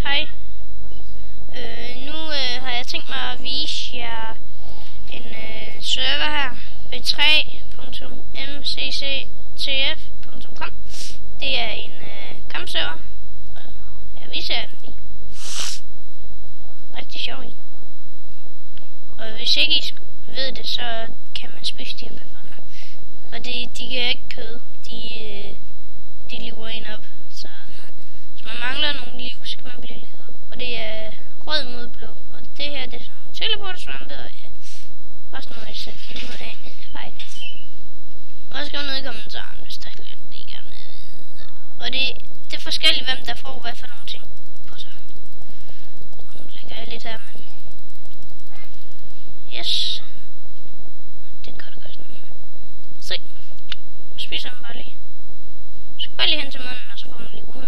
Hej. Nu har jeg tænkt mig at vise jer en server her. b3.mcctf.com. Det er en kampserver. Jeg viser jer den lige. Rigtig sjov i. Og hvis ikke I ved det, så kan man spise de her bøffer. Og de giver ikke kød. De lever en op. Så hvis man mangler nogle liv, så kan man blive lidt op. Og det er rød mod blå. Og det her, det er sådan teleportersvampe. Og ja, også noget, jeg selv finder ud af. Hej. Og skriv ned i kommentaren, hvis der er et eller andet, I gerne vil vide. Og det er forskelligt, hvem der får hvad for nogle ting på sig. Nu lægger jeg lidt her, men yes. Det kan du gøre sådan. Se. Spiser man bare lige. Så bare lige hen til munden, og så får man lige ud.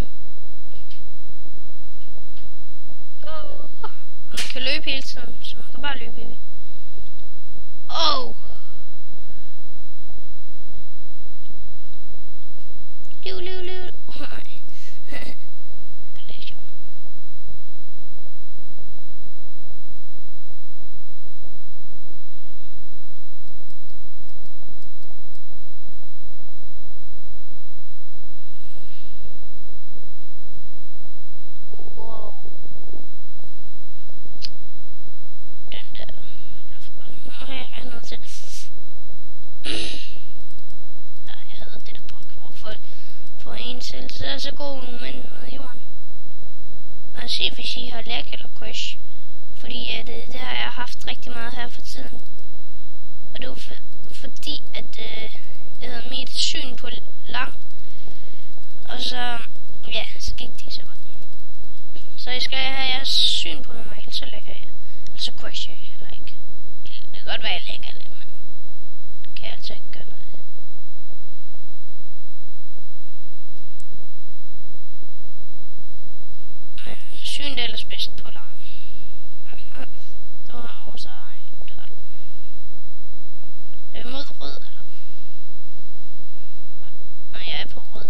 Og man kan løbe hele tiden, så man kan bare løbe, baby. Liv. Wow. Den der luftballon. Okay, jeg er nødt til. Jeg havde det der brugt, hvorfor for en selv, så går nogle mænd ned i jorden. Og se hvis I har lag eller crash. Fordi at det har jeg haft rigtig meget her for tiden. Og det var fordi at jeg havde mit syn på langt. Og så, ja, så gik det så godt. Så I skal have jeres syn på normalt, så lægger jeg. Og så crasher jeg heller ikke. Det kan godt være, jeg lægger det, men det kan jeg altså ikke gøre noget. Men syn det ellers bedst på langt. Så har jeg også en dør. Det er mod rød, eller? Nej, jeg er på rød.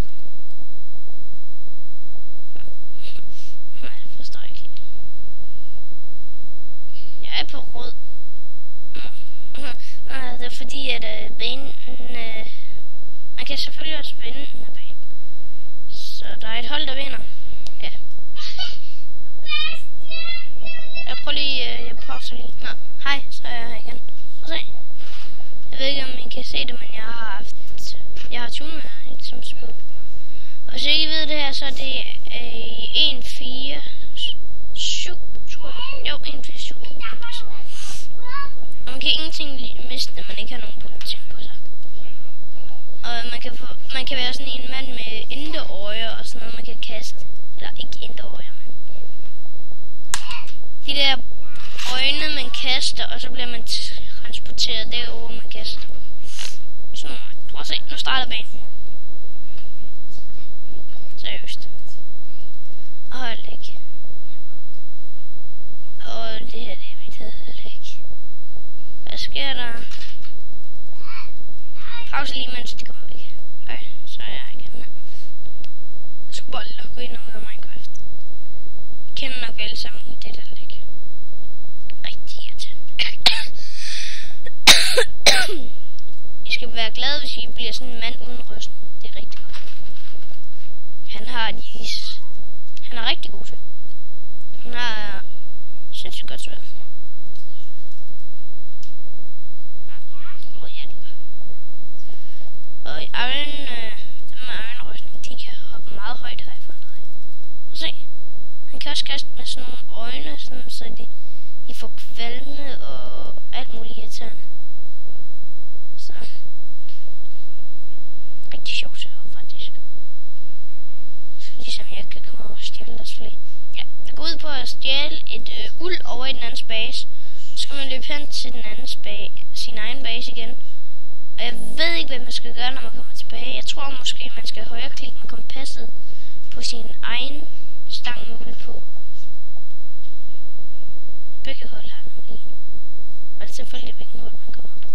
Nej, det forstår jeg ikke helt. Jeg er på rød. Det er fordi, at banen... man kan selvfølgelig også vinde den her bane. Så der er et hold, der vinder. Ja. Jeg prøver lige... jeg pauser lige. Nå, hej, så er jeg her igen. Og se. Jeg ved ikke, om I kan se det, men jeg har tunet her i som spil. Og hvis I ved det her, så er det 147. Jo, 147. Og man kan ingenting miste, når man ikke har nogen ting på sig. Og man kan være sådan en mand med endeøjer og sådan noget, man kan kaste. Eller ikke endeøjer, men de der øjne, man kaster, og så bliver man transporteret derover, man kaster. Så prøv at se, nu starter banen. Seriøst. Hold ikke. Og det her, det er mit hedelæg. Hvad sker der? Pause lige, mens det kommer væk. Okay, så er jeg igen. Jeg skulle bare lukke ind ud af Minecraft. I kender nok alle sammen det der læg. Rigtig irriterende. I skal være glade, hvis I bliver sådan en mand uden rystning. Det er rigtig godt. Han er rigtig god til. Han har sindssygt godt svært. Og dem med ironrystning, de kan hoppe meget højt, har jeg fundet ud af. Og se, han kan også kaste med sådan nogle øjne, sådan, så de får kvalme og alt muligt irriterende. Så rigtig sjovt faktisk. Så ligesom jeg kan komme over og stjæle deres flag. Ja, jeg går ud på at stjæle et uld over i den andens base. Så skal man løbe hen til den andens sin egen base igen. Og jeg ved ikke, hvad man skal gøre, når man kommer tilbage. Jeg tror måske, man skal højreklikke med kompasset på sin egen stang med uld på. Begge hold har nemlig. Og det er selvfølgelig, hvilken hold man kommer på.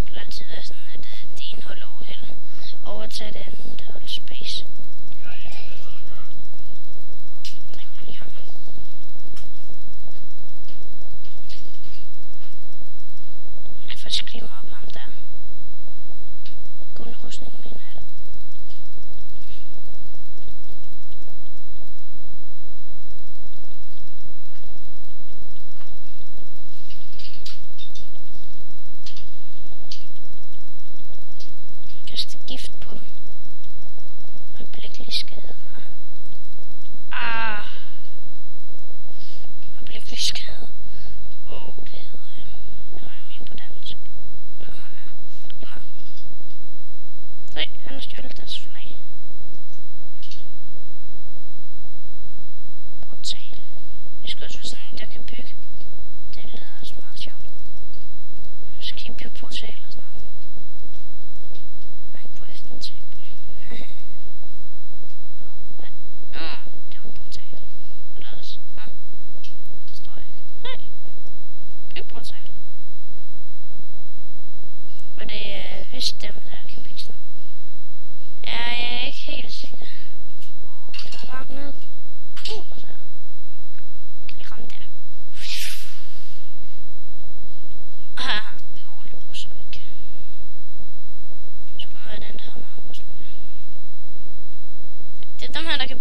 Det vil altid være sådan, at det ene hold overtager det andet hold space.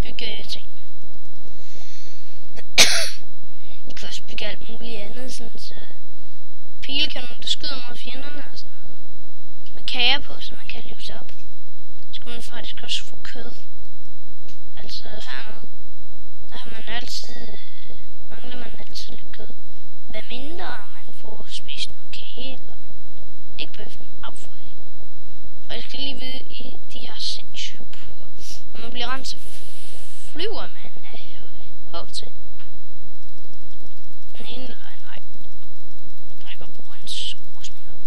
bygge ting. De kan også bygge alt muligt andet, sådan så pilekanon, der skyder mod fjenderne og sådan noget. Med kager på, så man kan løbe op. Så kan man faktisk også få kød. Altså hernede, der har man altid, mangler man altid lidt kød. Hvad mindre man får spist noget kage, eller ikke bøffen, op for helvede. Og jeg skal lige vide, i de her sindssyge pur. Når man bliver ramt, så flyver man af hov til den ene eller anden vej. Og jeg kan bruge hans rustning op.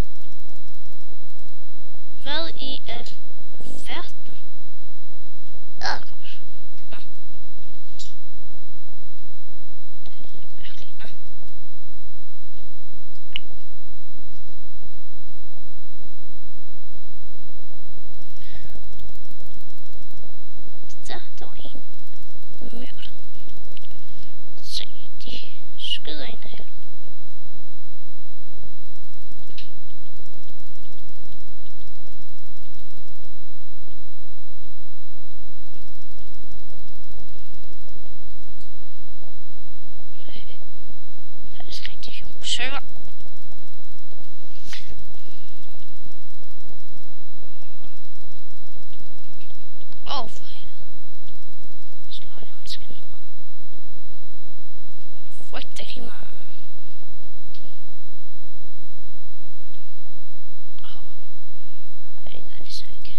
Hvad i alverden? Ja, kom. Nå. Det er lidt mærkeligt, nå. Der var en mørkt. Se, de skyder ind af helvede. Faktisk rigtig sjov server. For helvede. Slår lige mit skin fra. Frygtelig meget. Det gør det så ikke.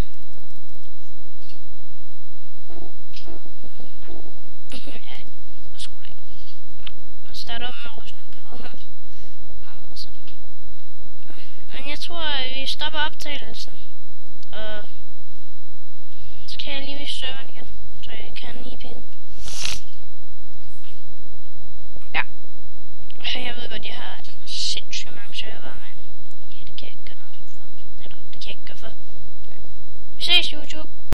Ja, og sgu da ikke. Og starte op med rustning på her. Men jeg tror, vi stopper optagelsen. Og så kan jeg lige vise serveren igen, så jeg kan IP'en. Ja. Jeg ved godt, jeg har sindssygt mange server, men ja, det kan jeg ikke gøre noget for. Eller, det kan jeg ikke gøre for. Vi ses, YouTube.